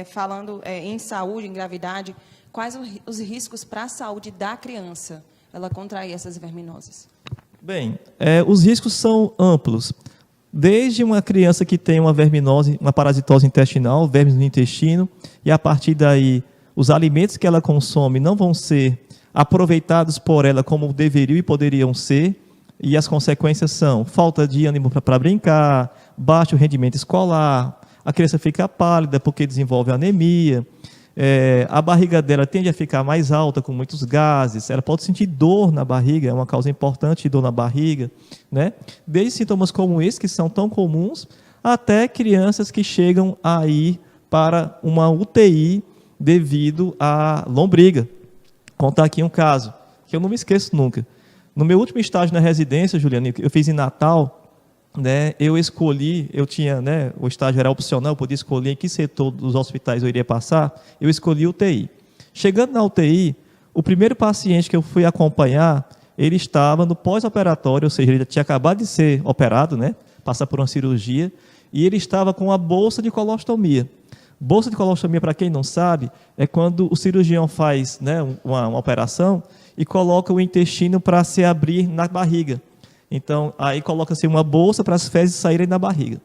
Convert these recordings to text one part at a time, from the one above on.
falando em saúde, em gravidade, quais os riscos para a saúde da criança, ela contrair essas verminoses? Bem, os riscos são amplos. Desde uma criança que tem uma verminose, uma parasitose intestinal, vermes no intestino, e a partir daí os alimentos que ela consome não vão ser aproveitados por ela como deveriam e poderiam ser, e as consequências são falta de ânimo para brincar, baixo rendimento escolar, a criança fica pálida porque desenvolve anemia, a barriga dela tende a ficar mais alta com muitos gases, ela pode sentir dor na barriga, é uma causa importante de dor na barriga, né? Desde sintomas como esse, que são tão comuns, até crianças que chegam a ir para uma UTI devido à lombriga. Vou contar aqui um caso, que eu não me esqueço nunca. No meu último estágio na residência, Juliana, eu fiz em Natal, né, eu escolhi, eu tinha, né, o estágio era opcional, eu podia escolher em que setor dos hospitais eu iria passar, eu escolhi UTI. Chegando na UTI, o primeiro paciente que eu fui acompanhar, ele estava no pós-operatório, ou seja, ele tinha acabado de ser operado, né, passar por uma cirurgia, e ele estava com a bolsa de colostomia. Bolsa de colostomia, para quem não sabe, é quando o cirurgião faz, né, uma operação e coloca o intestino para se abrir na barriga. Então, aí coloca-se uma bolsa para as fezes saírem da barriga.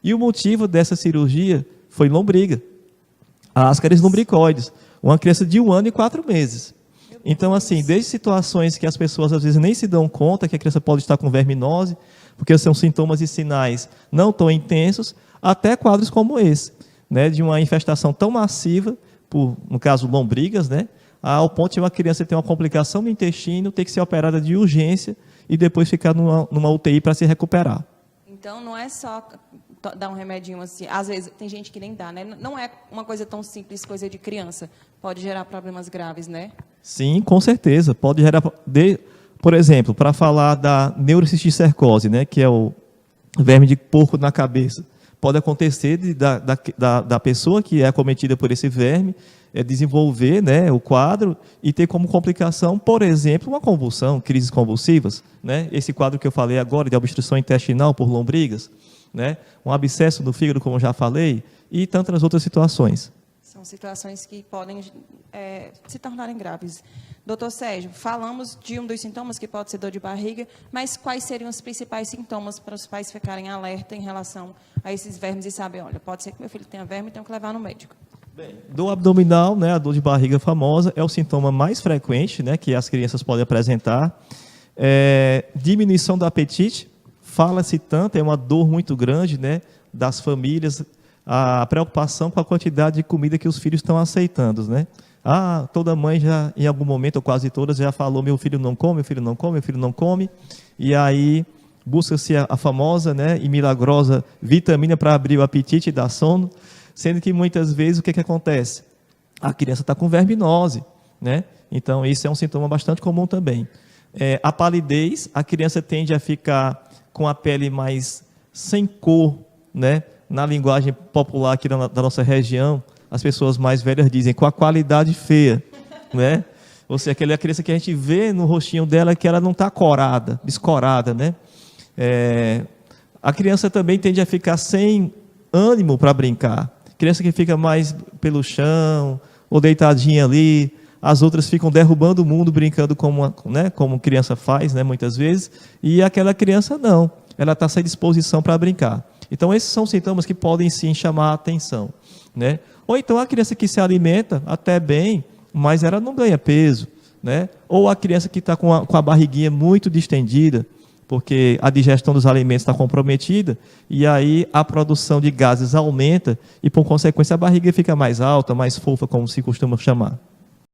E o motivo dessa cirurgia foi lombriga, ascaris lumbricoides, uma criança de 1 ano e 4 meses. Então, assim, desde situações que as pessoas às vezes nem se dão conta que a criança pode estar com verminose, porque são sintomas e sinais não tão intensos, até quadros como esse, né, de uma infestação tão massiva, por, no caso, lombrigas, né, ao ponto de uma criança ter uma complicação no intestino, ter que ser operada de urgência e depois ficar numa UTI para se recuperar. Então, não é só dar um remedinho assim, às vezes tem gente que nem dá, né? Não é uma coisa tão simples, coisa de criança, pode gerar problemas graves, né? Sim, com certeza, pode gerar, por exemplo, para falar da neurocisticercose, né, que é o verme de porco na cabeça, pode acontecer da pessoa que é acometida por esse verme desenvolver, né, o quadro e ter como complicação, por exemplo, uma convulsão, crises convulsivas, né, esse quadro que eu falei agora de obstrução intestinal por lombrigas, né, um abscesso no fígado, como eu já falei, e tantas outras situações. São situações que podem se tornarem graves. Doutor Sérgio, falamos de um dos sintomas que pode ser dor de barriga, mas quais seriam os principais sintomas para os pais ficarem alerta em relação a esses vermes e saber, olha, pode ser que meu filho tenha verme e tenho que levar no médico? Bem, dor abdominal, né, a dor de barriga famosa, é o sintoma mais frequente, né, que as crianças podem apresentar. Diminuição do apetite, fala-se tanto, é uma dor muito grande, né, das famílias, a preocupação com a quantidade de comida que os filhos estão aceitando, né? Toda mãe já, em algum momento, ou quase todas, já falou, meu filho não come, meu filho não come, meu filho não come, e aí busca-se a famosa, né, e milagrosa vitamina para abrir o apetite e dar sono, sendo que muitas vezes o que acontece? A criança está com verminose, né? Então isso é um sintoma bastante comum também. A palidez, a criança tende a ficar com a pele mais sem cor, né? Na linguagem popular aqui da nossa região, as pessoas mais velhas dizem com a qualidade feia, né? Ou seja, aquela criança que a gente vê no rostinho dela que ela não está corada, descorada, né? A criança também tende a ficar sem ânimo para brincar. Criança que fica mais pelo chão, ou deitadinha ali, as outras ficam derrubando o mundo, brincando como criança faz, né, muitas vezes, e aquela criança não, ela está sem disposição para brincar. Então, esses são sintomas que podem sim chamar a atenção, né? Ou então a criança que se alimenta até bem, mas ela não ganha peso, né? Ou a criança que está com a barriguinha muito distendida, porque a digestão dos alimentos está comprometida, e aí a produção de gases aumenta, e por consequência a barriga fica mais alta, mais fofa, como se costuma chamar.